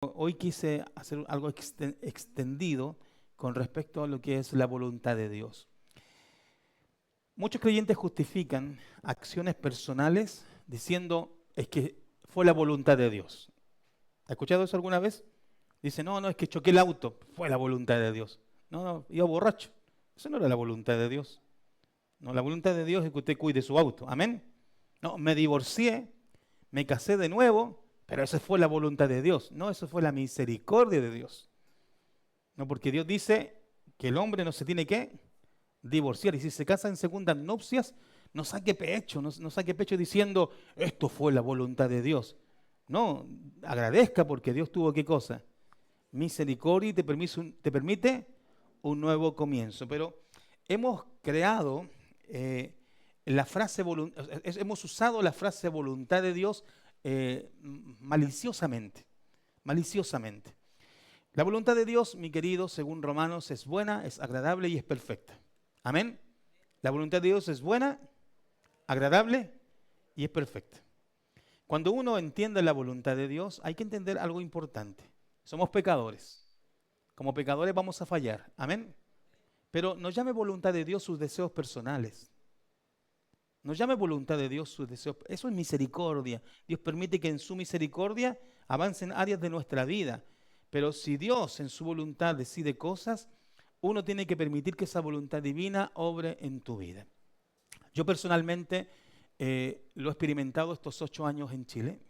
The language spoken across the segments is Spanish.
Hoy quise hacer algo extendido con respecto a lo que es la voluntad de Dios. Muchos creyentes justifican acciones personales diciendo es que fue la voluntad de Dios. ¿Ha escuchado eso alguna vez? Dice, no, es que choqué el auto, fue la voluntad de Dios. No, iba borracho. Eso no era la voluntad de Dios. No, la voluntad de Dios es que usted cuide su auto. Amén. No, me divorcié, me casé de nuevo, pero esa fue la voluntad de Dios. No, eso fue la misericordia de Dios. No, porque Dios dice que el hombre no se tiene que divorciar. Y si se casa en segundas nupcias, no saque pecho, no saque pecho diciendo, esto fue la voluntad de Dios. No, agradezca porque Dios tuvo qué cosa. Misericordia y te permite un nuevo comienzo. Pero hemos creado la frase, hemos usado la frase voluntad de Dios maliciosamente. Maliciosamente. La voluntad de Dios, mi querido, según Romanos, es buena, es agradable y es perfecta. Amén. La voluntad de Dios es buena, agradable y es perfecta. Cuando uno entiende la voluntad de Dios, hay que entender algo importante. Somos pecadores. Como pecadores vamos a fallar. Amén. Pero no llame voluntad de Dios sus deseos personales. No llame voluntad de Dios sus deseos. Eso es misericordia. Dios permite que en su misericordia avancen áreas de nuestra vida. Pero si Dios en su voluntad decide cosas, uno tiene que permitir que esa voluntad divina obre en tu vida. Yo personalmente lo he experimentado estos 8 años en Chile.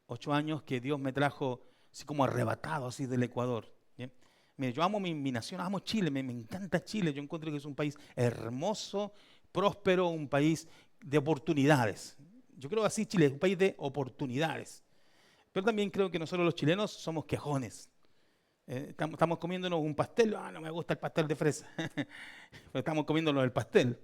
8 años que Dios me trajo así como arrebatado así del Ecuador. ¿Bien? Mire, yo amo mi nación, amo Chile, me encanta Chile. Yo encuentro que es un país hermoso, próspero, un país de oportunidades. Yo creo así, Chile es un país de oportunidades. Pero también creo que nosotros los chilenos somos quejones. Estamos comiéndonos un pastel, no me gusta el pastel de fresa, pero estamos comiéndonos el pastel.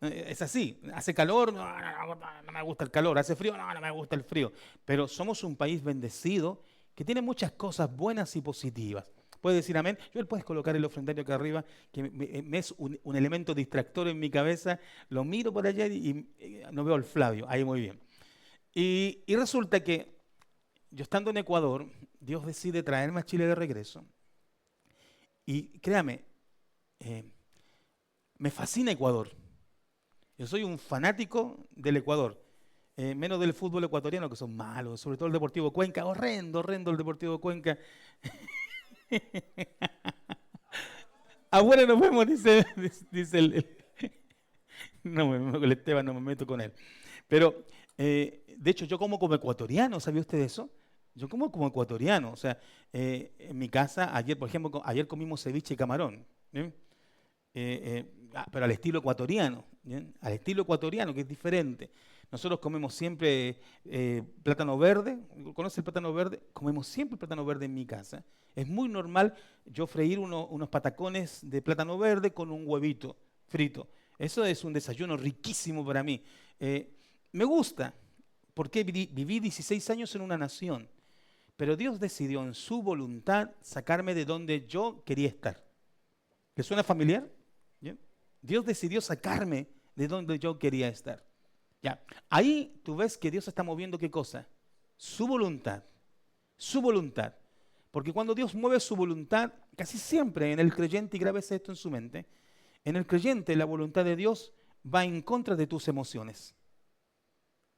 Es así, hace calor, no me gusta el calor, hace frío, no me gusta el frío. Pero somos un país bendecido que tiene muchas cosas buenas y positivas. Puedes decir amén. Yo él puedes colocar el ofrendario acá arriba, que me es un elemento distractor en mi cabeza. Lo miro por allá y no veo al Flavio, ahí muy bien. Y resulta que yo estando en Ecuador, Dios decide traerme a Chile de regreso. Y créame, eh, me fascina Ecuador. Yo soy un fanático del Ecuador. Menos del fútbol ecuatoriano, que son malos, sobre todo el Deportivo Cuenca. Horrendo, horrendo el Deportivo Cuenca. Afuera nos vemos, dice no, el Esteban, no me meto con él. Pero, de hecho, yo como ecuatoriano, ¿sabía usted eso? Yo como ecuatoriano, o sea, en mi casa, ayer, por ejemplo, ayer comimos ceviche y camarón, ¿bien? Pero al estilo ecuatoriano, ¿bien? Al estilo ecuatoriano, que es diferente. Nosotros comemos siempre plátano verde. ¿Conoce el plátano verde? Comemos siempre plátano verde en mi casa. Es muy normal yo freír unos patacones de plátano verde con un huevito frito. Eso es un desayuno riquísimo para mí. Me gusta, porque viví 16 años en una nación, pero Dios decidió en su voluntad sacarme de donde yo quería estar. ¿Le suena familiar? ¿Bien? Dios decidió sacarme de donde yo quería estar. Ya, ahí tú ves que Dios está moviendo ¿qué cosa? Su voluntad. Su voluntad. Porque cuando Dios mueve su voluntad, casi siempre en el creyente, y grábese esto en su mente, en el creyente la voluntad de Dios va en contra de tus emociones.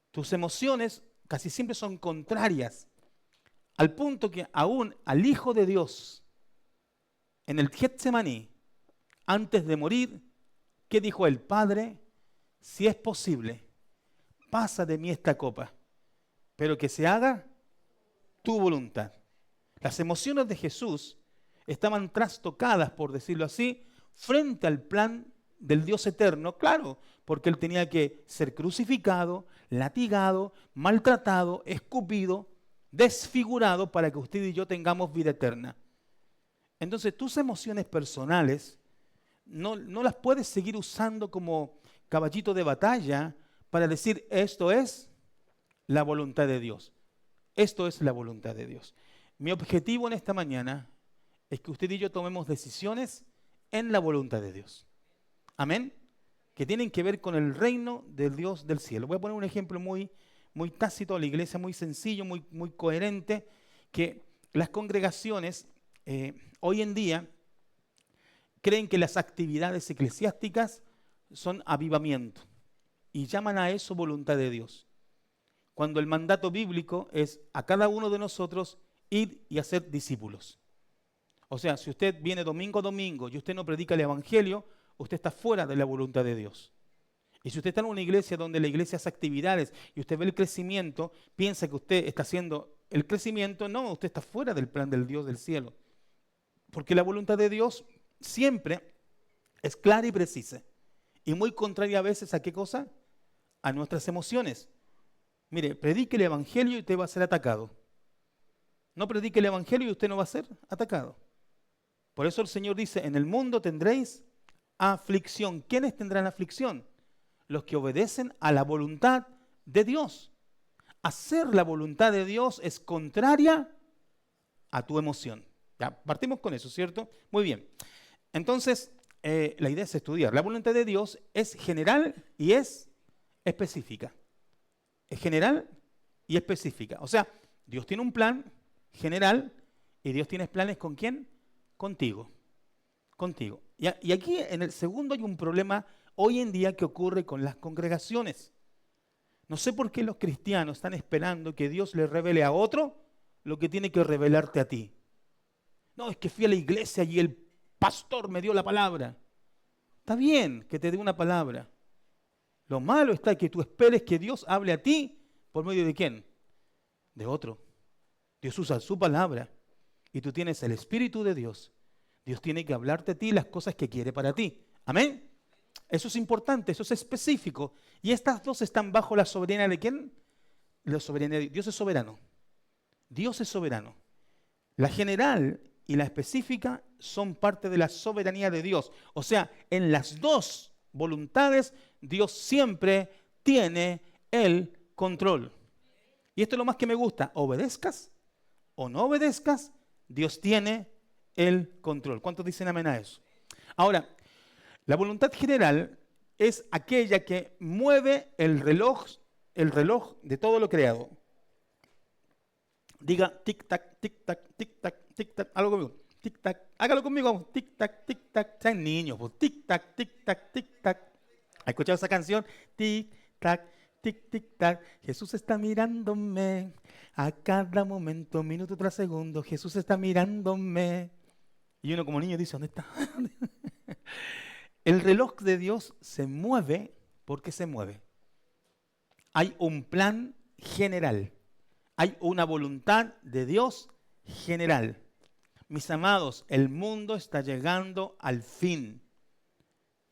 Tus emociones casi siempre son contrarias, al punto que aún al Hijo de Dios, en el Getsemaní, antes de morir, ¿qué dijo el Padre? Si es posible, pasa de mí esta copa, pero que se haga tu voluntad. Las emociones de Jesús estaban trastocadas, por decirlo así, frente al plan del Dios eterno, claro, porque él tenía que ser crucificado, latigado, maltratado, escupido, desfigurado para que usted y yo tengamos vida eterna. Entonces tus emociones personales no las puedes seguir usando como caballito de batalla para decir esto es la voluntad de Dios. Esto es la voluntad de Dios. Mi objetivo en esta mañana es que usted y yo tomemos decisiones en la voluntad de Dios. Amén. Que tienen que ver con el reino del Dios del cielo. Voy a poner un ejemplo muy tácito a la iglesia, muy sencillo, muy coherente, que las congregaciones hoy en día creen que las actividades eclesiásticas son avivamiento y llaman a eso voluntad de Dios. Cuando el mandato bíblico es a cada uno de nosotros ir y hacer discípulos. O sea, si usted viene domingo a domingo y usted no predica el evangelio, usted está fuera de la voluntad de Dios. Y si usted está en una iglesia donde la iglesia hace actividades y usted ve el crecimiento, piensa que usted está haciendo el crecimiento, no, usted está fuera del plan del Dios del cielo. Porque la voluntad de Dios siempre es clara y precisa. Y muy contraria a veces a qué cosa? A nuestras emociones. Mire, predique el evangelio y usted va a ser atacado. No predique el evangelio y usted no va a ser atacado. Por eso el Señor dice, en el mundo tendréis aflicción. ¿Quiénes tendrán aflicción? Los que obedecen a la voluntad de Dios. Hacer la voluntad de Dios es contraria a tu emoción. Ya, partimos con eso, ¿cierto? Muy bien. Entonces, la idea es estudiar. La voluntad de Dios es general y es específica. Es general y específica. O sea, Dios tiene un plan general y Dios tiene planes ¿con quién? Contigo. Contigo. Y aquí en el segundo hay un problema hoy en día que ocurre con las congregaciones. No sé por qué los cristianos están esperando que Dios le revele a otro lo que tiene que revelarte a ti. No, es que fui a la iglesia y el pastor me dio la palabra. Está bien que te dé una palabra. Lo malo está que tú esperes que Dios hable a ti por medio de ¿quién? De otro. Dios usa su palabra y tú tienes el Espíritu de Dios. Dios tiene que hablarte a ti las cosas que quiere para ti. Amén. Eso es importante, eso es específico. Y estas dos están bajo la soberanía de ¿quién? La soberanía de Dios. Dios es soberano. Dios es soberano. La general y la específica son parte de la soberanía de Dios. O sea, en las dos voluntades, Dios siempre tiene el control. Y esto es lo más que me gusta. Obedezcas o no obedezcas, Dios tiene el control. ¿Cuántos dicen amén a eso? Ahora, la voluntad general es aquella que mueve el reloj de todo lo creado. Diga tic-tac, tic-tac, tic-tac, tic-tac. Hágalo conmigo. Tic-tac. Hágalo conmigo. Tic-tac, tic-tac. Sean niños. Pues. Tic-tac, tic-tac, tic-tac. ¿Ha escuchado esa canción? Tic-tac, tic-tic-tac. Jesús está mirándome a cada momento, minuto tras segundo. Jesús está mirándome. Y uno como niño dice, ¿dónde está? El reloj de Dios se mueve porque se mueve. Hay un plan general. Hay una voluntad de Dios general. Mis amados, el mundo está llegando al fin.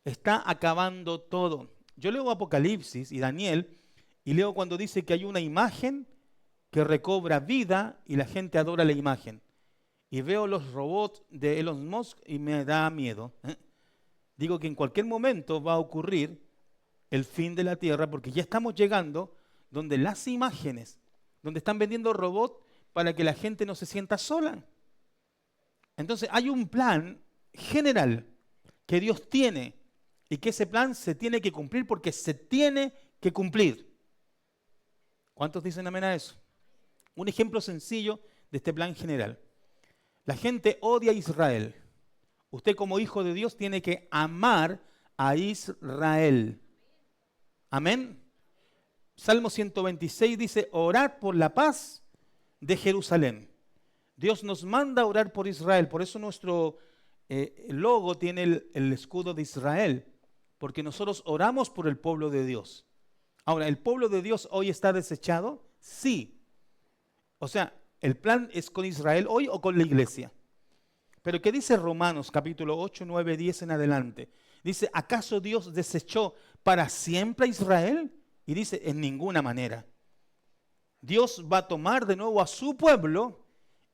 Está acabando todo. Yo leo Apocalipsis y Daniel y leo cuando dice que hay una imagen que recobra vida y la gente adora la imagen. Y veo los robots de Elon Musk y me da miedo. Digo que en cualquier momento va a ocurrir el fin de la tierra porque ya estamos llegando donde las imágenes, donde están vendiendo robots para que la gente no se sienta sola. Entonces hay un plan general que Dios tiene y que ese plan se tiene que cumplir porque se tiene que cumplir. ¿Cuántos dicen amén a eso? Un ejemplo sencillo de este plan general. La gente odia a Israel. Usted como hijo de Dios tiene que amar a Israel. Amén. Salmo 126 dice, orad por la paz de Jerusalén. Dios nos manda a orar por Israel. Por eso nuestro logo tiene el escudo de Israel. Porque nosotros oramos por el pueblo de Dios. Ahora, ¿el pueblo de Dios hoy está desechado? Sí. O sea, ¿el plan es con Israel hoy o con la iglesia? Pero ¿qué dice Romanos capítulo 8, 9, 10 en adelante? Dice, ¿acaso Dios desechó para siempre a Israel? Y dice, en ninguna manera. Dios va a tomar de nuevo a su pueblo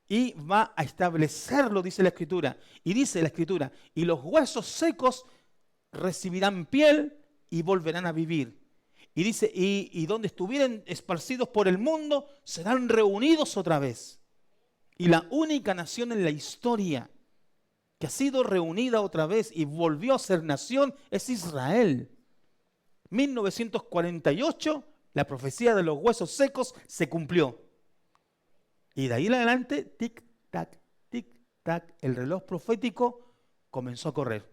y va a establecerlo, dice la Escritura. Y dice la Escritura, y los huesos secos recibirán piel y volverán a vivir. Y dice, y donde estuvieran esparcidos por el mundo, serán reunidos otra vez. Y la única nación en la historia que ha sido reunida otra vez y volvió a ser nación es Israel. 1948, la profecía de los huesos secos se cumplió. Y de ahí en adelante, tic, tic, tac, el reloj profético comenzó a correr.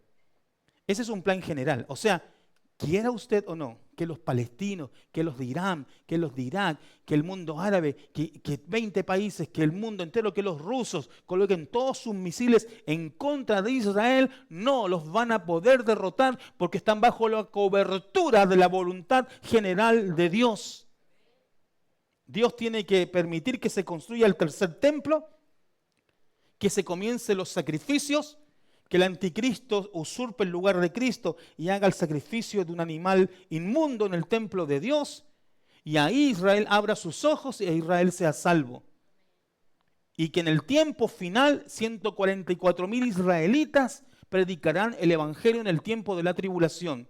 Ese es un plan general. O sea, quiera usted o no, que los palestinos, que los de Irán, que los de Irak, que el mundo árabe, que 20 países, que el mundo entero, que los rusos coloquen todos sus misiles en contra de Israel, no los van a poder derrotar porque están bajo la cobertura de la voluntad general de Dios. Dios tiene que permitir que se construya el tercer templo, que se comiencen los sacrificios, que el anticristo usurpe el lugar de Cristo y haga el sacrificio de un animal inmundo en el templo de Dios, y ahí Israel abra sus ojos y Israel sea salvo. Y que en el tiempo final 144,000 israelitas predicarán el evangelio en el tiempo de la tribulación.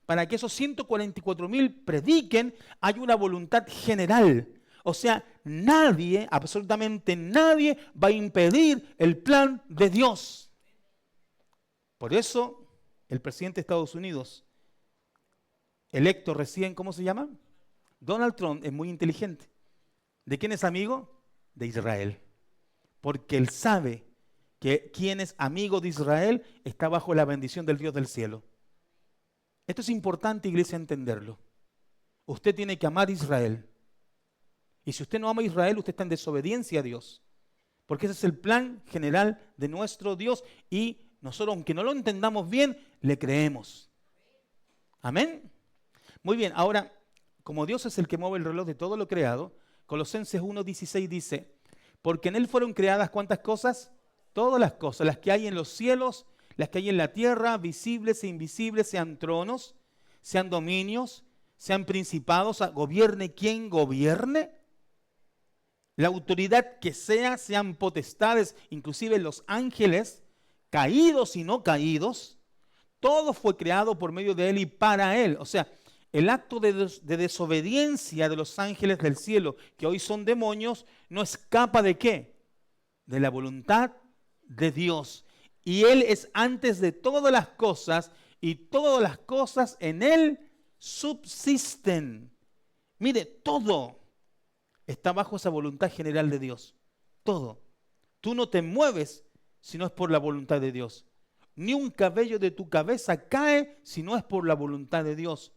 Para que esos 144,000 prediquen, hay una voluntad general. O sea, nadie, absolutamente nadie, va a impedir el plan de Dios. Por eso, el presidente de Estados Unidos, electo recién, ¿cómo se llama? Donald Trump, es muy inteligente. ¿De quién es amigo? De Israel. Porque él sabe que quien es amigo de Israel está bajo la bendición del Dios del cielo. Esto es importante, iglesia, entenderlo. Usted tiene que amar a Israel. Y si usted no ama a Israel, usted está en desobediencia a Dios. Porque ese es el plan general de nuestro Dios y nosotros, aunque no lo entendamos bien, le creemos. Amén. Muy bien, ahora, como Dios es el que mueve el reloj de todo lo creado, Colosenses 1:16 dice, porque en Él fueron creadas ¿cuántas cosas? Todas las cosas, las que hay en los cielos, las que hay en la tierra, visibles e invisibles, sean tronos, sean dominios, sean principados, gobierne quien gobierne. La autoridad que sea, sean potestades, inclusive los ángeles, caídos y no caídos, todo fue creado por medio de Él y para Él. O sea, el acto de desobediencia de los ángeles del cielo, que hoy son demonios, no escapa ¿de qué? De la voluntad de Dios. Y Él es antes de todas las cosas y todas las cosas en Él subsisten. Mire, todo está bajo esa voluntad general de Dios. Todo. Tú no te mueves si no es por la voluntad de Dios. Ni un cabello de tu cabeza cae si no es por la voluntad de Dios.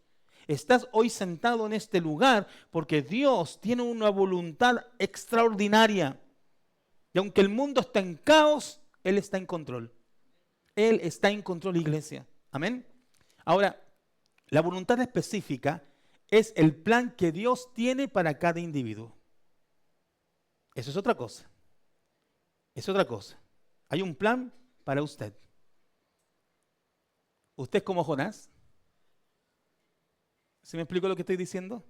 Estás hoy sentado en este lugar porque Dios tiene una voluntad extraordinaria. Y aunque el mundo está en caos, Él está en control. Él está en control, iglesia. Amén. Ahora, la voluntad específica es el plan que Dios tiene para cada individuo. Eso es otra cosa. Es otra cosa. Hay un plan para usted. ¿Usted es como Jonás? ¿Se me explicó lo que estoy diciendo?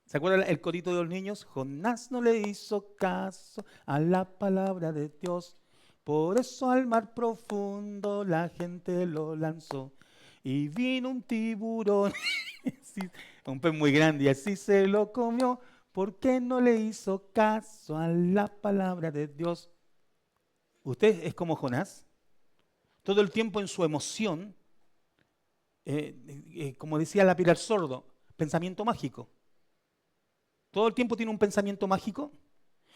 ¿Se acuerdan el corito de los niños? Jonás no le hizo caso a la palabra de Dios. Por eso al mar profundo la gente lo lanzó. Y vino un tiburón, un pez muy grande, y así se lo comió. ¿Por qué no le hizo caso a la palabra de Dios? ¿Usted es como Jonás? Todo el tiempo en su emoción, como decía la Pilar Sordo, pensamiento mágico. Todo el tiempo tiene un pensamiento mágico,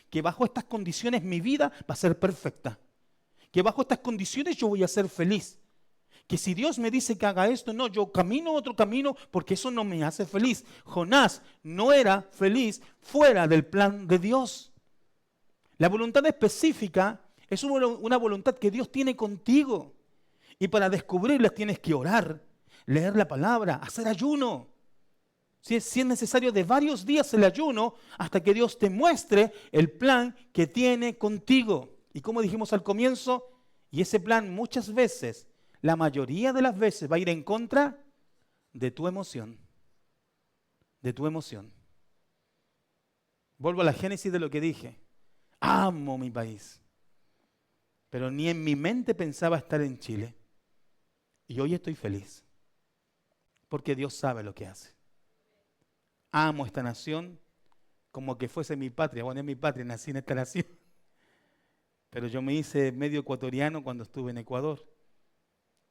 que bajo estas condiciones mi vida va a ser perfecta. Que bajo estas condiciones yo voy a ser feliz. Que si Dios me dice que haga esto, no, yo camino otro camino porque eso no me hace feliz. Jonás no era feliz fuera del plan de Dios. La voluntad específica es una voluntad que Dios tiene contigo. Y para descubrirlas tienes que orar, leer la palabra, hacer ayuno. Si es necesario de varios días el ayuno hasta que Dios te muestre el plan que tiene contigo. Y como dijimos al comienzo, y ese plan muchas veces, la mayoría de las veces va a ir en contra de tu emoción. De tu emoción. Vuelvo a la génesis de lo que dije. Amo mi país. Pero ni en mi mente pensaba estar en Chile. Y hoy estoy feliz. Porque Dios sabe lo que hace. Amo esta nación como que fuese mi patria. Bueno, es mi patria, nací en esta nación. Pero yo me hice medio ecuatoriano cuando estuve en Ecuador.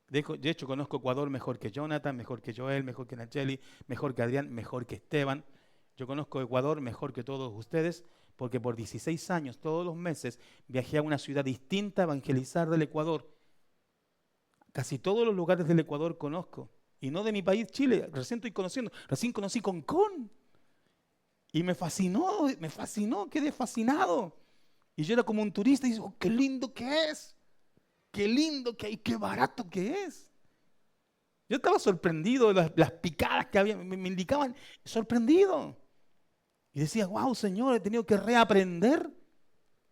De hecho, conozco Ecuador mejor que Jonathan, mejor que Joel, mejor que Nacheli, mejor que Adrián, mejor que Esteban. Yo conozco Ecuador mejor que todos ustedes porque por 16 años, todos los meses, viajé a una ciudad distinta a evangelizar del Ecuador. Casi todos los lugares del Ecuador conozco. Y no de mi país, Chile. Recién estoy conociendo. Recién conocí Concón. Y me fascinó, quedé fascinado. Y yo era como un turista y digo, oh, qué lindo que es. Qué lindo que hay, qué barato que es. Yo estaba sorprendido de las picadas que había, me indicaban, sorprendido. Y decía, wow, Señor, he tenido que reaprender.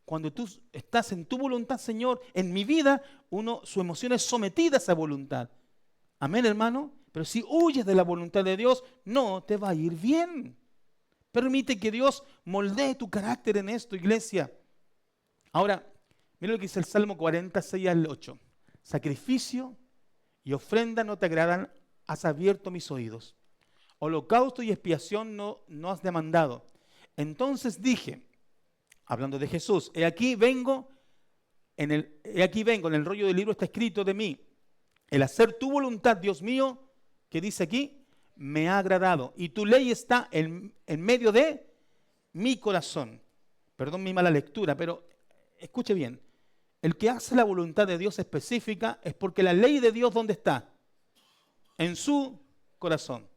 Cuando tú estás en tu voluntad, Señor, en mi vida, su emoción es sometida a esa voluntad. Amén, hermano. Pero si huyes de la voluntad de Dios, no te va a ir bien. Permite que Dios moldee tu carácter en esto, iglesia. Ahora, mira lo que dice el Salmo 46 al 8. Sacrificio y ofrenda no te agradan, has abierto mis oídos. Holocausto y expiación no has demandado. Entonces dije, hablando de Jesús, he aquí vengo, en el rollo del libro está escrito de mí, el hacer tu voluntad, Dios mío, que dice aquí, me ha agradado. Y tu ley está en medio de mi corazón. Perdón mi mala lectura, pero escuche bien. El que hace la voluntad de Dios específica es porque la ley de Dios, ¿dónde está? En su corazón.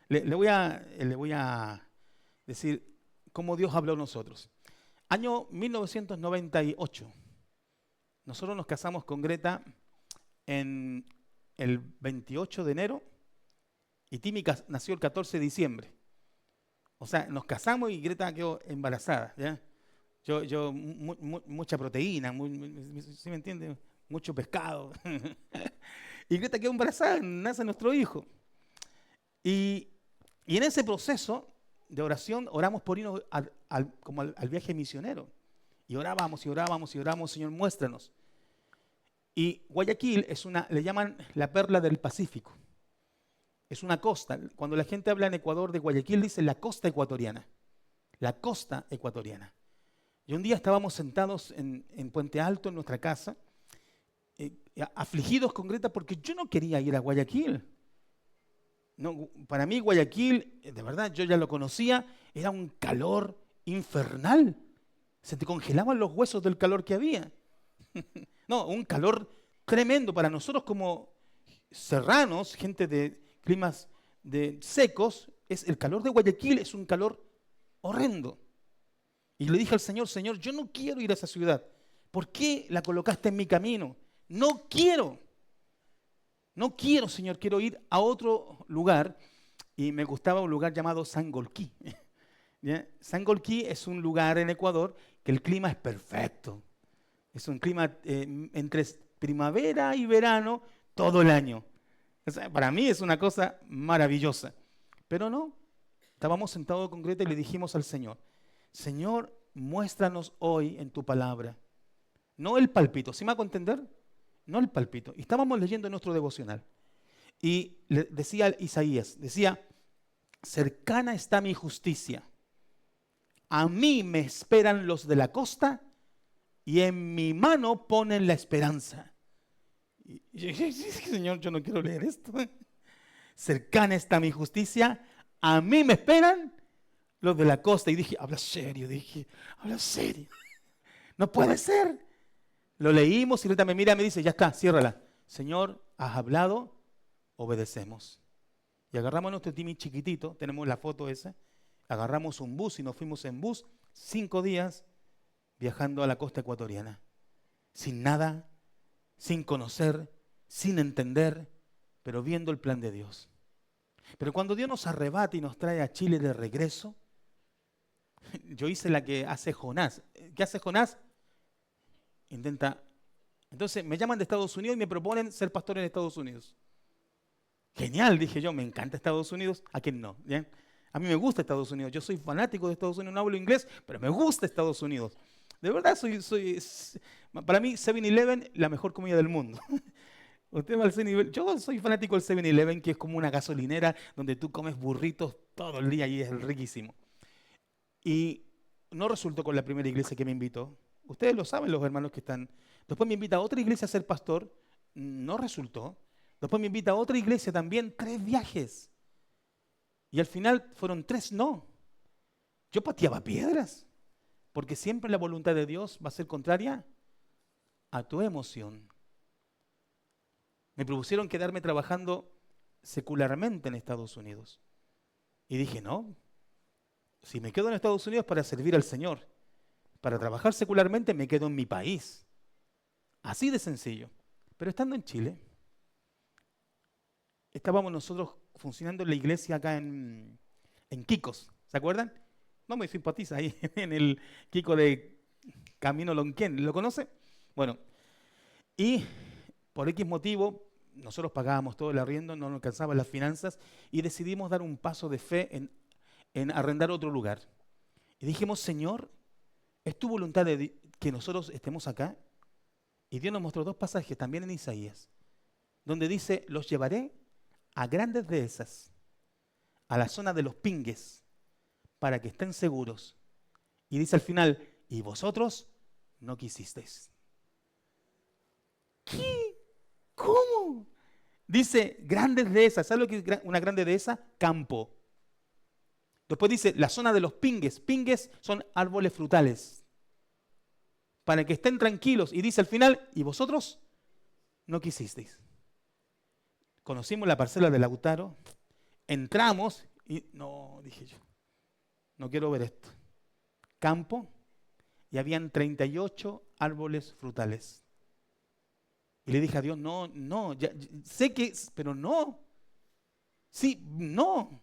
Le voy a decir cómo Dios habló a nosotros. Año 1998. Nosotros nos casamos con Greta en el 28 de enero y Timmy nació el 14 de diciembre. O sea, nos casamos y Greta quedó embarazada, ¿ya? Mucha proteína, ¿sí me entiende? Mucho pescado. Y Greta quedó embarazada, nace nuestro hijo. Y en ese proceso de oración, oramos por irnos como al viaje misionero. Y orábamos, Señor, muéstranos. Y Guayaquil le llaman la perla del Pacífico. Es una costa. Cuando la gente habla en Ecuador de Guayaquil, dice la costa ecuatoriana. La costa ecuatoriana. Y un día estábamos sentados en Puente Alto, en nuestra casa, afligidos con Greta porque yo no quería ir a Guayaquil. No, para mí Guayaquil, de verdad, yo ya lo conocía, era un calor infernal. Se te congelaban los huesos del calor que había. No, un calor tremendo para nosotros como serranos, gente de climas secos, el calor de Guayaquil es un calor horrendo. Y le dije al Señor, Señor, yo no quiero ir a esa ciudad. ¿Por qué la colocaste en mi camino? No quiero, Señor, quiero ir a otro lugar. Y me gustaba un lugar llamado Sangolquí. ¿Ya? Sangolquí es un lugar en Ecuador que el clima es perfecto. Es un clima entre primavera y verano todo el año. O sea, para mí es una cosa maravillosa. Pero no, estábamos sentados con Greta y le dijimos al Señor, Señor, muéstranos hoy en tu palabra. No el pálpito, ¿sí me hago entender? No el pálpito. Y estábamos leyendo nuestro devocional. Y decía Isaías, decía, cercana está mi justicia. A mí me esperan los de la costa y en mi mano ponen la esperanza. Y yo dije, Señor, yo no quiero leer esto. Cercana está mi justicia, a mí me esperan los de la costa. Y dije, habla serio, habla serio. No puede ser. Lo leímos y ahorita me mira y me dice, ya está, ciérrala. Señor, has hablado, obedecemos. Y agarramos nuestro Timmy chiquitito, tenemos la foto esa, agarramos un bus y nos fuimos en bus 5 días viajando a la costa ecuatoriana. Sin nada, sin conocer, sin entender, pero viendo el plan de Dios. Pero cuando Dios nos arrebata y nos trae a Chile de regreso, yo hice la que hace Jonás. ¿Qué hace Jonás? Intenta. Entonces me llaman de Estados Unidos y me proponen ser pastor en Estados Unidos. Genial, dije yo, me encanta Estados Unidos. ¿A quién no? ¿Bien? A mí me gusta Estados Unidos. Yo soy fanático de Estados Unidos, no hablo inglés, pero me gusta Estados Unidos. De verdad, para mí 7-Eleven, la mejor comida del mundo. Usted va al 7-Eleven. Yo soy fanático del 7-Eleven, que es como una gasolinera donde tú comes burritos todo el día y es riquísimo. Y no resultó con la primera iglesia que me invitó. Ustedes lo saben, los hermanos que están. Después me invita a otra iglesia a ser pastor. No resultó. Después me invita a otra iglesia también, 3 viajes. Y al final fueron 3 no. Yo pateaba piedras. Porque siempre la voluntad de Dios va a ser contraria a tu emoción. Me propusieron quedarme trabajando secularmente en Estados Unidos. Y dije, no, si me quedo en Estados Unidos para servir al Señor, para trabajar secularmente me quedo en mi país. Así de sencillo. Pero estando en Chile, estábamos nosotros funcionando en la iglesia acá en Quicos, ¿se acuerdan? No me simpatiza ahí en el Quico de Camino Lonquén, ¿lo conoce? Bueno, y por X motivo, nosotros pagábamos todo el arriendo, no nos alcanzaban las finanzas y decidimos dar un paso de fe en arrendar otro lugar. Y dijimos, Señor, ¿es tu voluntad que nosotros estemos acá? Y Dios nos mostró dos pasajes también en Isaías, donde dice, los llevaré a grandes dehesas, a la zona de los pingues, para que estén seguros. Y dice al final, y vosotros no quisisteis. ¿Qué? ¿Cómo? Dice, grandes dehesas. ¿Sabes lo que es una grande dehesa? Campo. Después dice, la zona de los pingues. Pingues son árboles frutales. Para que estén tranquilos. Y dice al final, y vosotros no quisisteis. Conocimos la parcela de Lautaro, entramos y no, dije yo, no quiero ver esto. Campo y habían 38 árboles frutales. Y le dije a Dios, no, ya, sé que, pero no. Sí, no.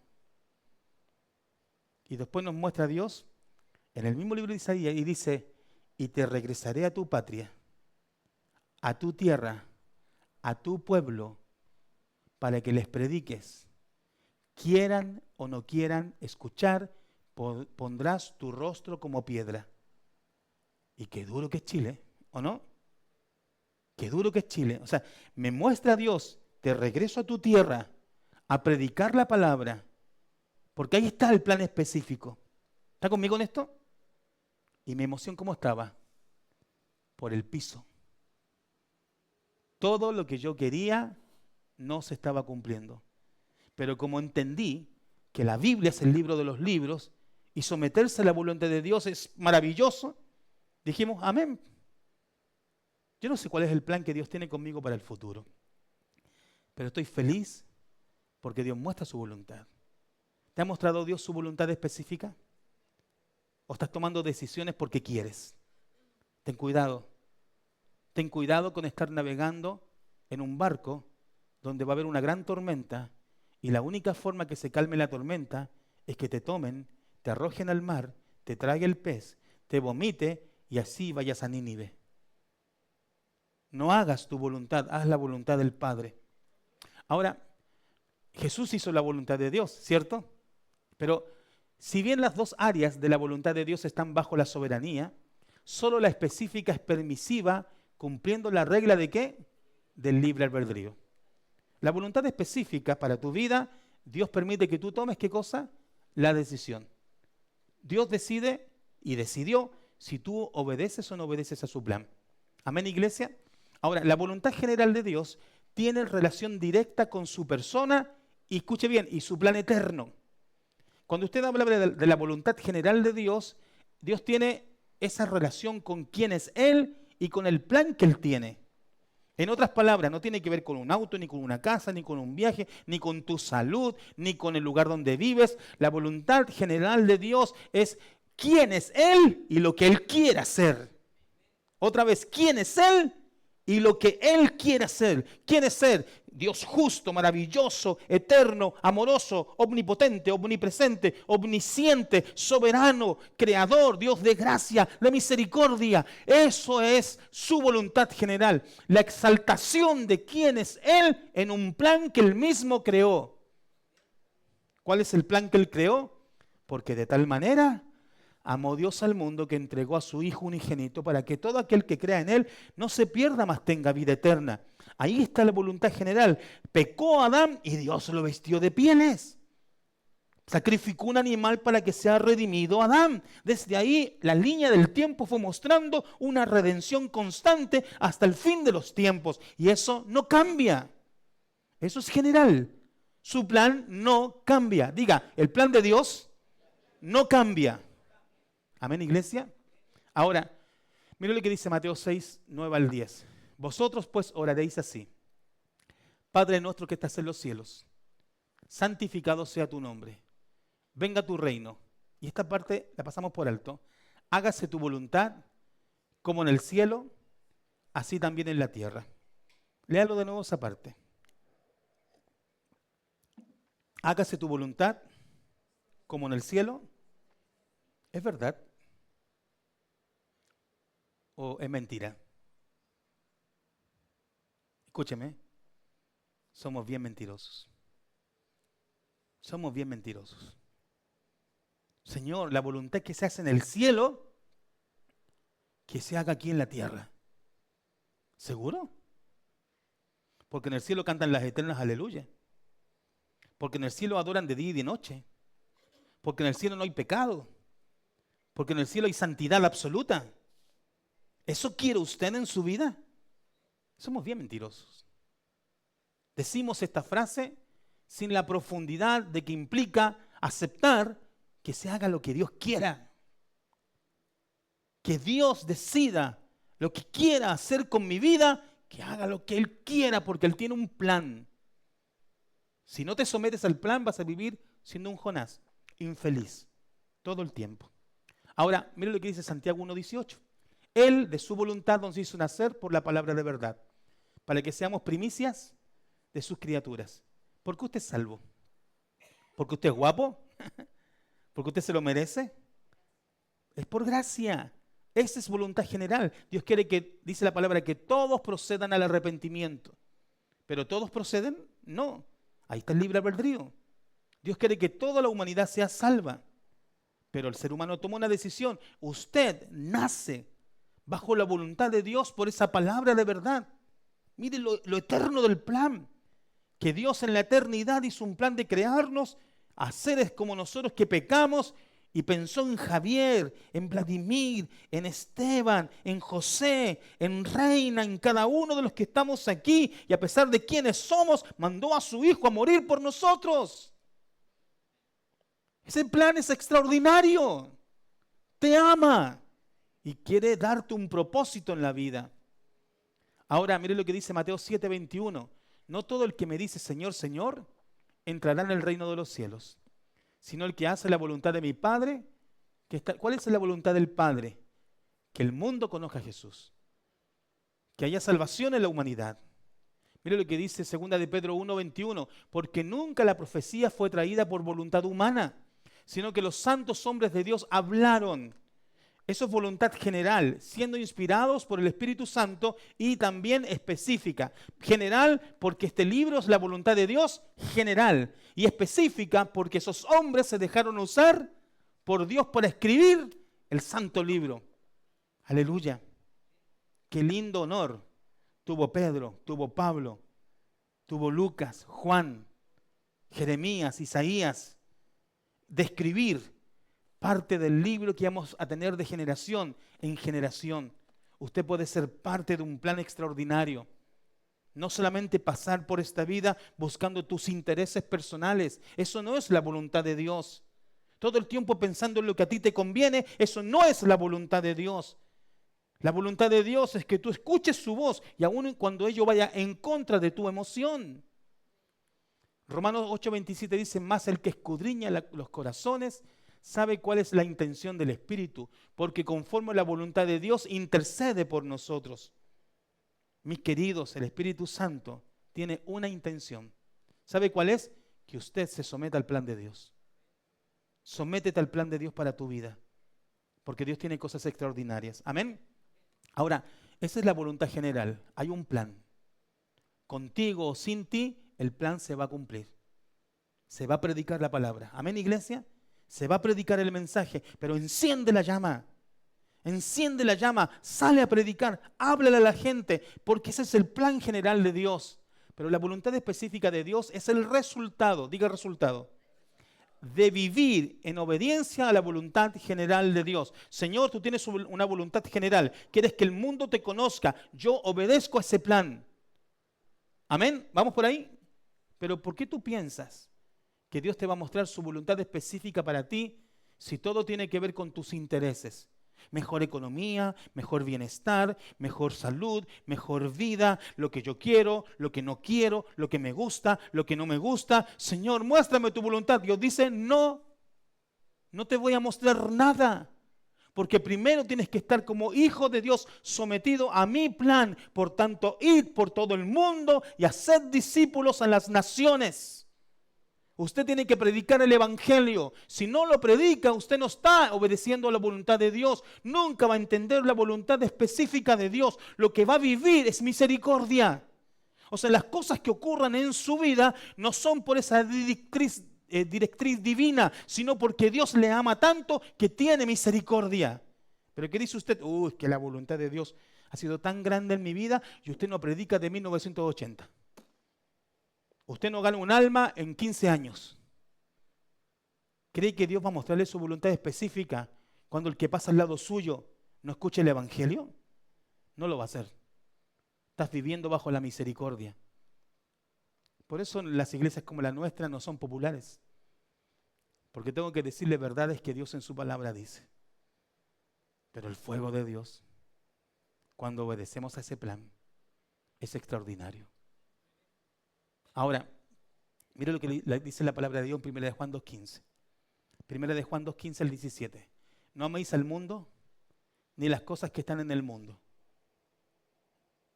Y después nos muestra a Dios en el mismo libro de Isaías y dice, y te regresaré a tu patria, a tu tierra, a tu pueblo, para que les prediques. Quieran o no quieran escuchar, pondrás tu rostro como piedra. Y qué duro que es Chile, ¿o no? Qué duro que es Chile. O sea, me muestra a Dios, te regreso a tu tierra, a predicar la palabra, porque ahí está el plan específico. ¿Está conmigo en esto? Y mi emoción, ¿cómo estaba? Por el piso. Todo lo que yo quería no se estaba cumpliendo. Pero como entendí que la Biblia es el libro de los libros y someterse a la voluntad de Dios es maravilloso, dijimos, amén. Yo no sé cuál es el plan que Dios tiene conmigo para el futuro, pero estoy feliz porque Dios muestra su voluntad. ¿Te ha mostrado Dios su voluntad específica? ¿O estás tomando decisiones porque quieres? Ten cuidado. Ten cuidado con estar navegando en un barco donde va a haber una gran tormenta y la única forma que se calme la tormenta es que te tomen, te arrojen al mar, te trague el pez, te vomite y así vayas a Nínive. No hagas tu voluntad, haz la voluntad del Padre. Ahora, Jesús hizo la voluntad de Dios, ¿cierto? Pero si bien las dos áreas de la voluntad de Dios están bajo la soberanía, solo la específica es permisiva, cumpliendo la regla de ¿qué? Del libre albedrío. La voluntad específica para tu vida, Dios permite que tú tomes ¿qué cosa? La decisión. Dios decide y decidió si tú obedeces o no obedeces a su plan. Amén, iglesia. Ahora, la voluntad general de Dios tiene relación directa con su persona y, escuche bien, y su plan eterno. Cuando usted habla de la voluntad general de Dios, Dios tiene esa relación con quién es Él y con el plan que Él tiene. En otras palabras, no tiene que ver con un auto, ni con una casa, ni con un viaje, ni con tu salud, ni con el lugar donde vives. La voluntad general de Dios es quién es Él y lo que Él quiere hacer. Otra vez, quién es Él y lo que Él quiere hacer. Quiere ser Dios justo, maravilloso, eterno, amoroso, omnipotente, omnipresente, omnisciente, soberano, creador, Dios de gracia, de misericordia. Eso es su voluntad general. La exaltación de quién es Él en un plan que Él mismo creó. ¿Cuál es el plan que Él creó? Porque de tal manera amó Dios al mundo que entregó a su Hijo unigénito para que todo aquel que crea en Él no se pierda, mas tenga vida eterna. Ahí está la voluntad general. Pecó Adán y Dios lo vistió de pieles. Sacrificó un animal para que sea redimido Adán. Desde ahí la línea del tiempo fue mostrando una redención constante hasta el fin de los tiempos. Y eso no cambia. Eso es general. Su plan no cambia. Diga, el plan de Dios no cambia. Amén, iglesia. Ahora, mira lo que dice Mateo 6, 9 al 10. Vosotros pues oraréis así. Padre nuestro que estás en los cielos, santificado sea tu nombre. Venga tu reino. Y esta parte la pasamos por alto. Hágase tu voluntad, como en el cielo, así también en la tierra. Léalo de nuevo esa parte. Hágase tu voluntad, como en el cielo. ¿Es verdad? ¿O es mentira? Escúcheme, somos bien mentirosos. Somos bien mentirosos. Señor, la voluntad que se hace en el cielo, que se haga aquí en la tierra. ¿Seguro? Porque en el cielo cantan las eternas aleluya. Porque en el cielo adoran de día y de noche. Porque en el cielo no hay pecado. Porque en el cielo hay santidad absoluta. ¿Eso quiere usted en su vida? Somos bien mentirosos. Decimos esta frase sin la profundidad de que implica aceptar que se haga lo que Dios quiera. Que Dios decida lo que quiera hacer con mi vida, que haga lo que Él quiera, porque Él tiene un plan. Si no te sometes al plan, vas a vivir siendo un Jonás, infeliz, todo el tiempo. Ahora, mire lo que dice Santiago 1:18. Él, de su voluntad, nos hizo nacer por la palabra de verdad, para que seamos primicias de sus criaturas. ¿Por qué usted es salvo? ¿Porque usted es guapo? ¿Porque usted se lo merece? Es por gracia. Esa es voluntad general. Dios quiere que, dice la palabra, que todos procedan al arrepentimiento. ¿Pero todos proceden? No. Ahí está el libre albedrío. Dios quiere que toda la humanidad sea salva. Pero el ser humano toma una decisión. Usted nace bajo la voluntad de Dios por esa palabra de verdad. Mire lo eterno del plan. Que Dios en la eternidad hizo un plan de crearnos a seres como nosotros que pecamos y pensó en Javier, en Vladimir, en Esteban, en José, en Reina, en cada uno de los que estamos aquí y a pesar de quienes somos, mandó a su Hijo a morir por nosotros. Ese plan es extraordinario. Te ama y quiere darte un propósito en la vida. Ahora, mire lo que dice Mateo 7:21. No todo el que me dice Señor, Señor, entrará en el reino de los cielos, sino el que hace la voluntad de mi Padre. ¿Cuál es la voluntad del Padre? Que el mundo conozca a Jesús, que haya salvación en la humanidad. Mire lo que dice 2 de Pedro 1:21, porque nunca la profecía fue traída por voluntad humana, sino que los santos hombres de Dios hablaron. Eso es voluntad general, siendo inspirados por el Espíritu Santo y también específica. General porque este libro es la voluntad de Dios, general. Y específica porque esos hombres se dejaron usar por Dios para escribir el santo libro. Aleluya. Qué lindo honor tuvo Pedro, tuvo Pablo, tuvo Lucas, Juan, Jeremías, Isaías, de escribir parte del libro que vamos a tener de generación en generación. Usted puede ser parte de un plan extraordinario. No solamente pasar por esta vida buscando tus intereses personales. Eso no es la voluntad de Dios. Todo el tiempo pensando en lo que a ti te conviene, eso no es la voluntad de Dios. La voluntad de Dios es que tú escuches su voz y aun cuando ello vaya en contra de tu emoción. Romanos 8:27 dice, más el que escudriña los corazones sabe cuál es la intención del Espíritu, porque conforme a la voluntad de Dios intercede por nosotros. Mis queridos, el Espíritu Santo tiene una intención. ¿Sabe cuál es? Que usted se someta al plan de Dios. Sométete al plan de Dios para tu vida, porque Dios tiene cosas extraordinarias. Amén. Ahora, esa es la voluntad general. Hay un plan. Contigo o sin ti, el plan se va a cumplir. Se va a predicar la palabra. Amén, iglesia. Se va a predicar el mensaje, pero enciende la llama. Enciende la llama, sale a predicar, háblale a la gente, porque ese es el plan general de Dios. Pero la voluntad específica de Dios es el resultado, diga resultado, de vivir en obediencia a la voluntad general de Dios. Señor, tú tienes una voluntad general, quieres que el mundo te conozca, yo obedezco a ese plan. Amén, ¿vamos por ahí? Pero ¿por qué tú piensas que Dios te va a mostrar su voluntad específica para ti si todo tiene que ver con tus intereses? Mejor economía, mejor bienestar, mejor salud, mejor vida, lo que yo quiero, lo que no quiero, lo que me gusta, lo que no me gusta. Señor, muéstrame tu voluntad. Dios dice, no, no te voy a mostrar nada. Porque primero tienes que estar como hijo de Dios sometido a mi plan. Por tanto, id por todo el mundo y haced discípulos a las naciones. Usted tiene que predicar el evangelio. Si no lo predica, usted no está obedeciendo a la voluntad de Dios. Nunca va a entender la voluntad específica de Dios. Lo que va a vivir es misericordia. O sea, las cosas que ocurran en su vida no son por esa directriz divina, sino porque Dios le ama tanto que tiene misericordia. Pero ¿qué dice usted? Es que la voluntad de Dios ha sido tan grande en mi vida y usted no predica de 1980. Usted no gana un alma en 15 años. ¿Cree que Dios va a mostrarle su voluntad específica cuando el que pasa al lado suyo no escuche el evangelio? No lo va a hacer. Estás viviendo bajo la misericordia. Por eso las iglesias como la nuestra no son populares. Porque tengo que decirle verdades que Dios en su palabra dice. Pero el fuego de Dios, cuando obedecemos a ese plan, es extraordinario. Ahora, mire lo que dice la palabra de Dios en 1 de Juan 2:15. 1 de Juan 2:15 al 17. No améis al mundo, ni las cosas que están en el mundo.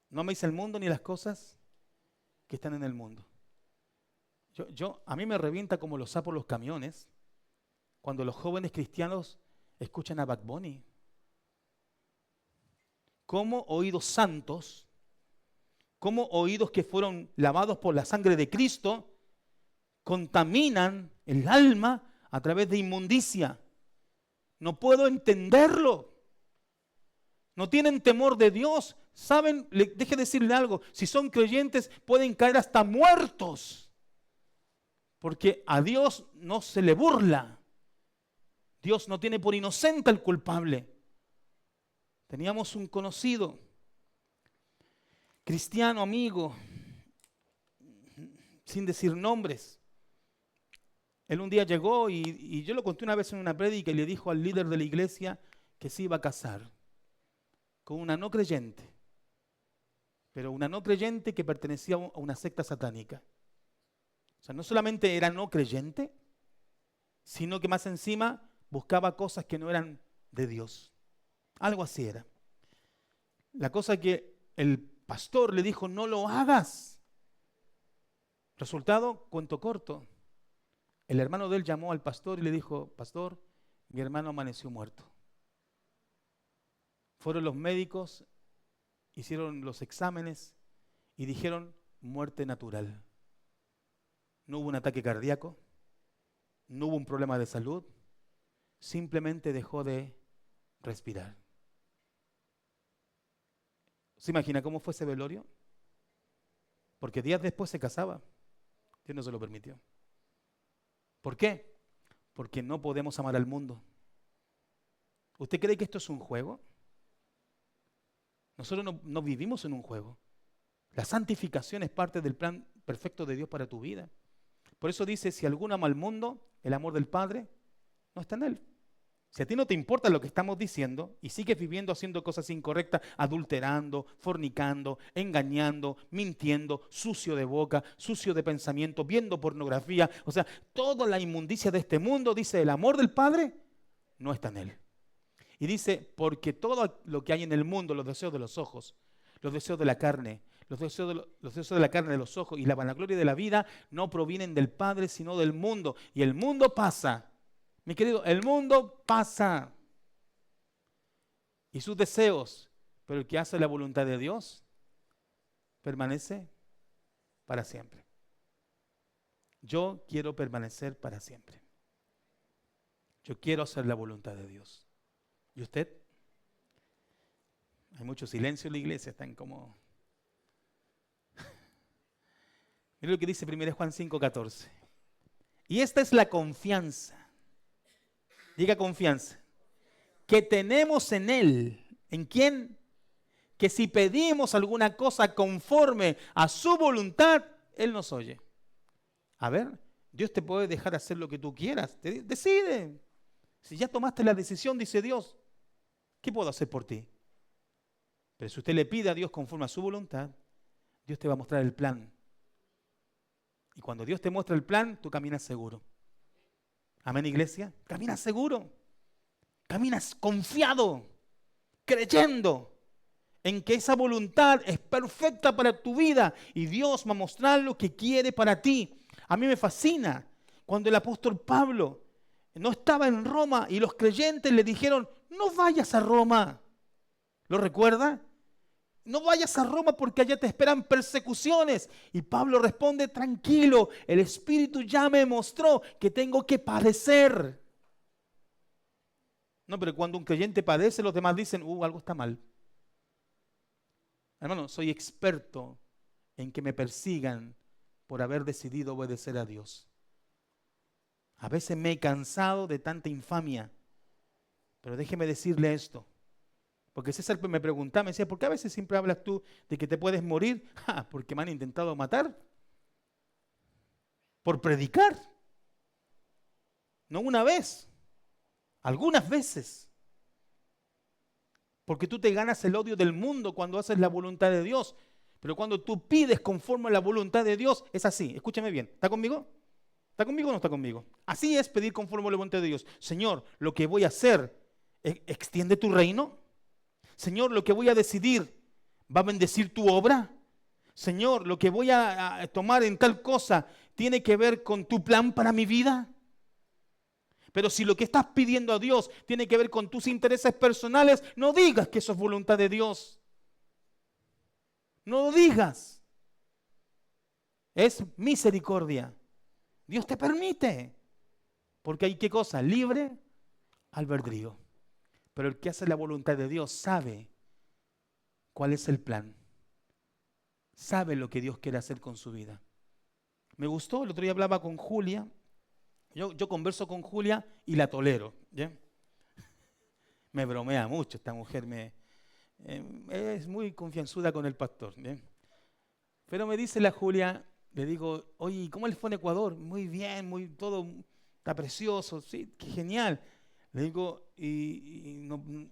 No améis al mundo, ni las cosas que están en el mundo. A mí me revienta como los sapos los camiones cuando los jóvenes cristianos escuchan a Bad Bunny. Como oídos santos, como oídos que fueron lavados por la sangre de Cristo, contaminan el alma a través de inmundicia. No puedo entenderlo. No tienen temor de Dios. Saben, deje decirle algo, si son creyentes pueden caer hasta muertos. Porque a Dios no se le burla. Dios no tiene por inocente al culpable. Teníamos un conocido, cristiano, amigo, sin decir nombres. Él un día llegó y yo lo conté una vez en una prédica y le dijo al líder de la iglesia que se iba a casar con una no creyente, pero una no creyente que pertenecía a una secta satánica. O sea, no solamente era no creyente, sino que más encima buscaba cosas que no eran de Dios. Algo así era. La cosa que el pastor le dijo, no lo hagas. Resultado, cuento corto. El hermano de él llamó al pastor y le dijo, pastor, mi hermano amaneció muerto. Fueron los médicos, hicieron los exámenes y dijeron muerte natural. No hubo un ataque cardíaco, no hubo un problema de salud, simplemente dejó de respirar. ¿Se imagina cómo fue ese velorio? Porque días después se casaba. Dios no se lo permitió. ¿Por qué? Porque no podemos amar al mundo. ¿Usted cree que esto es un juego? Nosotros no vivimos en un juego. La santificación es parte del plan perfecto de Dios para tu vida. Por eso dice, si alguno ama al mundo, el amor del Padre no está en él. Si a ti no te importa lo que estamos diciendo y sigues viviendo haciendo cosas incorrectas, adulterando, fornicando, engañando, mintiendo, sucio de boca, sucio de pensamiento, viendo pornografía, o sea, toda la inmundicia de este mundo, dice, el amor del Padre no está en él. Y dice, porque todo lo que hay en el mundo, los deseos de los ojos, los deseos de la carne, los deseos de la carne, de los ojos y la vanagloria de la vida no provienen del Padre, sino del mundo. Y el mundo pasa. Mi querido, el mundo pasa. Y sus deseos, pero el que hace la voluntad de Dios permanece para siempre. Yo quiero permanecer para siempre. Yo quiero hacer la voluntad de Dios. ¿Y usted? Hay mucho silencio en la iglesia, están como... Mira lo que dice 1 Juan 5:14. Y esta es la confianza. Diga confianza. Que tenemos en Él. ¿En quién? Que si pedimos alguna cosa conforme a su voluntad, Él nos oye. A ver, Dios te puede dejar hacer lo que tú quieras. Decide. Si ya tomaste la decisión, dice Dios, ¿Qué puedo hacer por ti? Pero si usted le pide a Dios conforme a su voluntad, Dios te va a mostrar el plan. Y cuando Dios te muestra el plan, tú caminas seguro. Amén, iglesia. Caminas seguro. Caminas confiado, creyendo en que esa voluntad es perfecta para tu vida y Dios va a mostrar lo que quiere para ti. A mí me fascina cuando el apóstol Pablo no estaba en Roma y los creyentes le dijeron, no vayas a Roma. ¿Lo recuerda? No vayas a Roma porque allá te esperan persecuciones. Y Pablo responde, tranquilo, el Espíritu ya me mostró que tengo que padecer. No, pero cuando un creyente padece, los demás dicen, algo está mal. Hermano, soy experto en que me persigan por haber decidido obedecer a Dios. A veces me he cansado de tanta infamia, pero déjeme decirle esto. Porque César me preguntaba, me decía, ¿por qué a veces siempre hablas tú de que te puedes morir? Porque me han intentado matar. Por predicar. No una vez, algunas veces. Porque tú te ganas el odio del mundo cuando haces la voluntad de Dios. Pero cuando tú pides conforme a la voluntad de Dios, es así. Escúchame bien. ¿Está conmigo? ¿Está conmigo o no está conmigo? Así es pedir conforme a la voluntad de Dios. Señor, lo que voy a hacer, ¿extiende tu reino? Señor, lo que voy a decidir, ¿va a bendecir tu obra? Señor, lo que voy a tomar en tal cosa, ¿tiene que ver con tu plan para mi vida? Pero si lo que estás pidiendo a Dios tiene que ver con tus intereses personales, no digas que eso es voluntad de Dios. No lo digas. Es misericordia. Dios te permite. Porque hay qué cosa, libre albedrío. Pero el que hace la voluntad de Dios sabe cuál es el plan. Sabe lo que Dios quiere hacer con su vida. Me gustó, el otro día hablaba con Julia. Yo converso con Julia y la tolero. ¿Ya? Me bromea mucho esta mujer. Es muy confianzuda con el pastor. ¿Ya? Pero me dice la Julia, le digo, oye, ¿cómo le fue en Ecuador? Muy bien, todo está precioso, sí, qué genial. Le digo,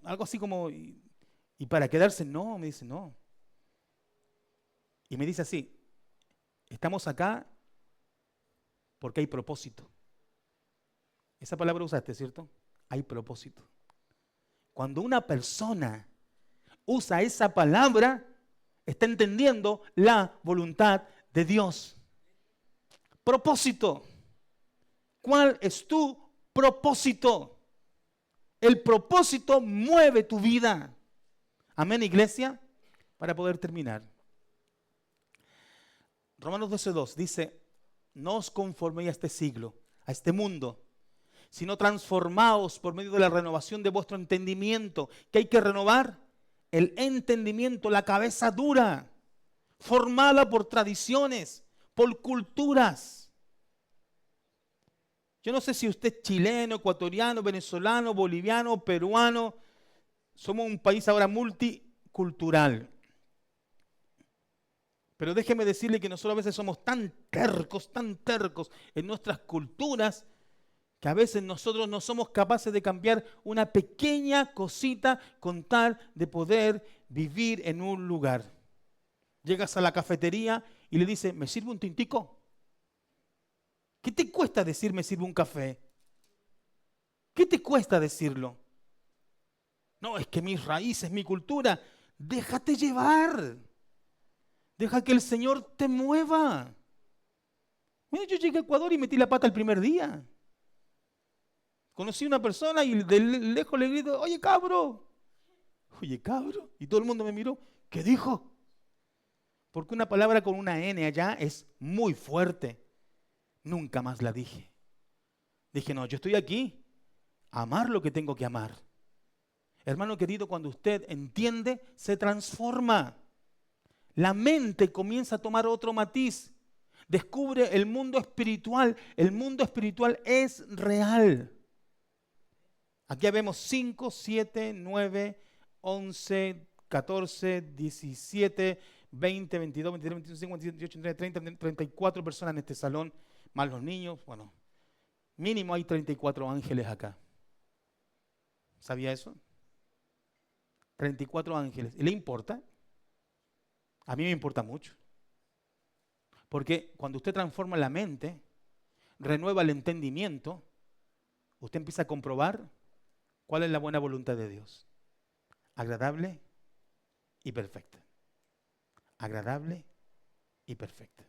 algo así como, ¿y para quedarse? No, me dice, no. Y me dice así, estamos acá porque hay propósito. Esa palabra usaste, ¿cierto? Hay propósito. Cuando una persona usa esa palabra, está entendiendo la voluntad de Dios. Propósito. ¿Cuál es tu propósito? El propósito mueve tu vida. Amén, iglesia. Para poder terminar. Romanos 12:2 dice, no os conforméis a este siglo, a este mundo, sino transformaos por medio de la renovación de vuestro entendimiento. ¿Qué hay que renovar? El entendimiento, la cabeza dura, formada por tradiciones, por culturas. Yo no sé si usted es chileno, ecuatoriano, venezolano, boliviano, peruano. Somos un país ahora multicultural. Pero déjeme decirle que nosotros a veces somos tan tercos en nuestras culturas, que a veces nosotros no somos capaces de cambiar una pequeña cosita con tal de poder vivir en un lugar. Llegas a la cafetería y le dices, ¿me sirve un tintico? ¿Qué te cuesta decir me sirve un café? ¿Qué te cuesta decirlo? No, es que mis raíces, mi cultura. Déjate llevar. Deja que el Señor te mueva. Mira, yo llegué a Ecuador y metí la pata el primer día. Conocí a una persona y de lejos le grito, oye cabro. Oye cabro. Y todo el mundo me miró. ¿Qué dijo? Porque una palabra con una N allá es muy fuerte. Nunca más la dije. Dije, no, yo estoy aquí a amar lo que tengo que amar. Hermano querido, cuando usted entiende, se transforma. La mente comienza a tomar otro matiz. Descubre el mundo espiritual. El mundo espiritual es real. Aquí vemos 5, 7, 9, 11, 14, 17, 20, 22, 23, 25, 27, 28, 29, 30, 34 personas en este salón, más los niños. Bueno, mínimo hay 34 ángeles acá. ¿Sabía eso? 34 ángeles. ¿Y le importa? A mí me importa mucho. Porque cuando usted transforma la mente, renueva el entendimiento, usted empieza a comprobar cuál es la buena voluntad de Dios. Agradable y perfecta. Agradable y perfecta.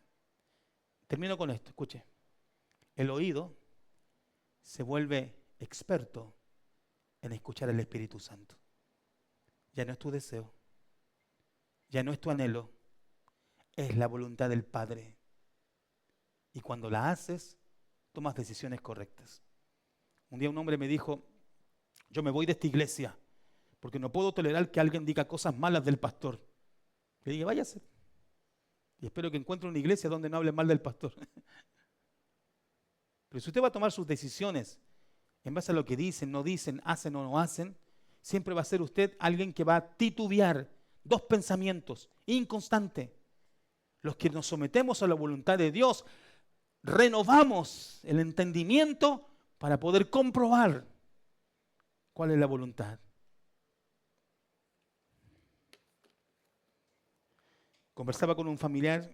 Termino con esto, escuche. El oído se vuelve experto en escuchar al Espíritu Santo. Ya no es tu deseo, ya no es tu anhelo, es la voluntad del Padre. Y cuando la haces, tomas decisiones correctas. Un día un hombre me dijo, yo me voy de esta iglesia porque no puedo tolerar que alguien diga cosas malas del pastor. Le dije, váyase. Y espero que encuentre una iglesia donde no hable mal del pastor. Pero si usted va a tomar sus decisiones en base a lo que dicen, no dicen, hacen o no hacen, siempre va a ser usted alguien que va a titubear. Dos pensamientos, inconstante. Los que nos sometemos a la voluntad de Dios, renovamos el entendimiento para poder comprobar cuál es la voluntad. Conversaba con un familiar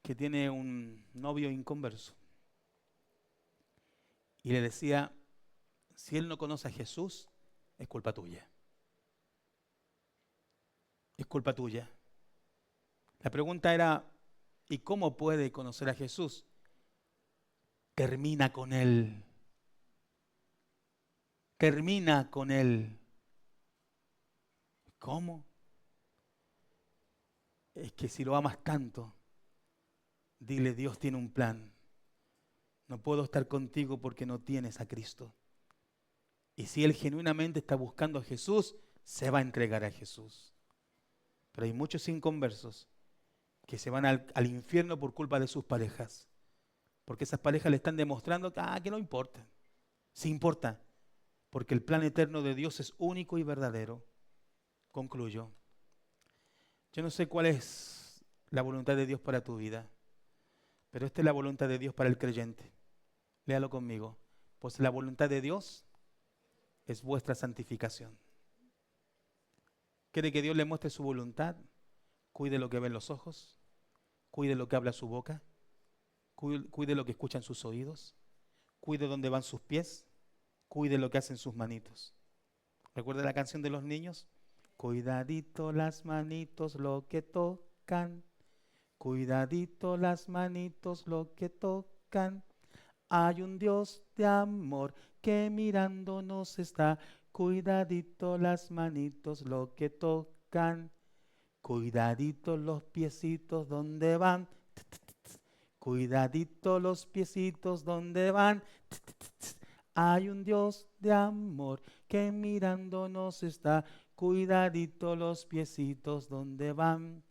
que tiene un novio inconverso y le decía, si él no conoce a Jesús, es culpa tuya. Es culpa tuya. La pregunta era, ¿y cómo puede conocer a Jesús? Termina con Él. Termina con Él. ¿Cómo? Es que si lo amas tanto, dile, Dios tiene un plan. No puedo estar contigo porque no tienes a Cristo. Y si él genuinamente está buscando a Jesús, se va a entregar a Jesús. Pero hay muchos inconversos que se van al infierno por culpa de sus parejas. Porque esas parejas le están demostrando que no importa. Sí importa. Porque el plan eterno de Dios es único y verdadero. Concluyo. Yo no sé cuál es la voluntad de Dios para tu vida, pero esta es la voluntad de Dios para el creyente. Léalo conmigo. Pues la voluntad de Dios es vuestra santificación. ¿Quiere que Dios le muestre su voluntad? Cuide lo que ven los ojos, cuide lo que habla su boca, cuide lo que escuchan sus oídos, cuide dónde van sus pies, cuide lo que hacen sus manitos. ¿Recuerda la canción de los niños? Cuidadito las manitos lo que tocan, cuidadito las manitos lo que tocan. Hay un Dios de amor que mirándonos está, cuidadito las manitos lo que tocan, cuidadito los piecitos donde van, cuidadito los piecitos donde van. Hay un Dios de amor que mirándonos está, cuidadito los piecitos donde van,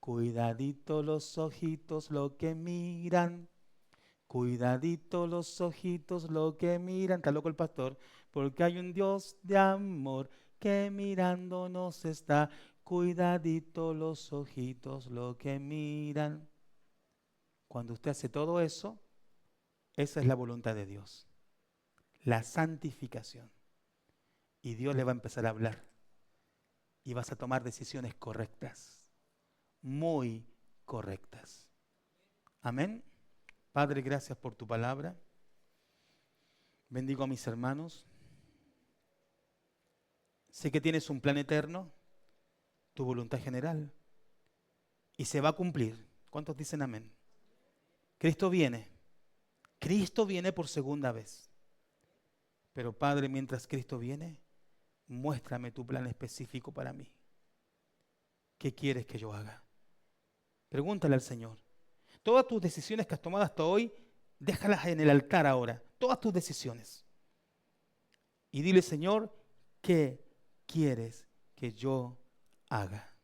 cuidadito los ojitos lo que miran, cuidadito los ojitos lo que miran. Está loco el pastor, porque hay un Dios de amor que mirándonos está, cuidadito los ojitos lo que miran. Cuando usted hace todo eso, esa es la voluntad de Dios, la santificación. Y Dios le va a empezar a hablar y vas a tomar decisiones correctas, muy correctas. Amén. Padre, gracias por tu palabra. Bendigo a mis hermanos. Sé que tienes un plan eterno, tu voluntad general, y se va a cumplir. ¿Cuántos dicen amén? Cristo viene. Cristo viene por segunda vez. Pero Padre, mientras Cristo viene, muéstrame tu plan específico para mí. ¿Qué quieres que yo haga? Pregúntale al Señor. Todas tus decisiones que has tomado hasta hoy, déjalas en el altar ahora. Todas tus decisiones. Y dile, Señor, ¿qué quieres que yo haga?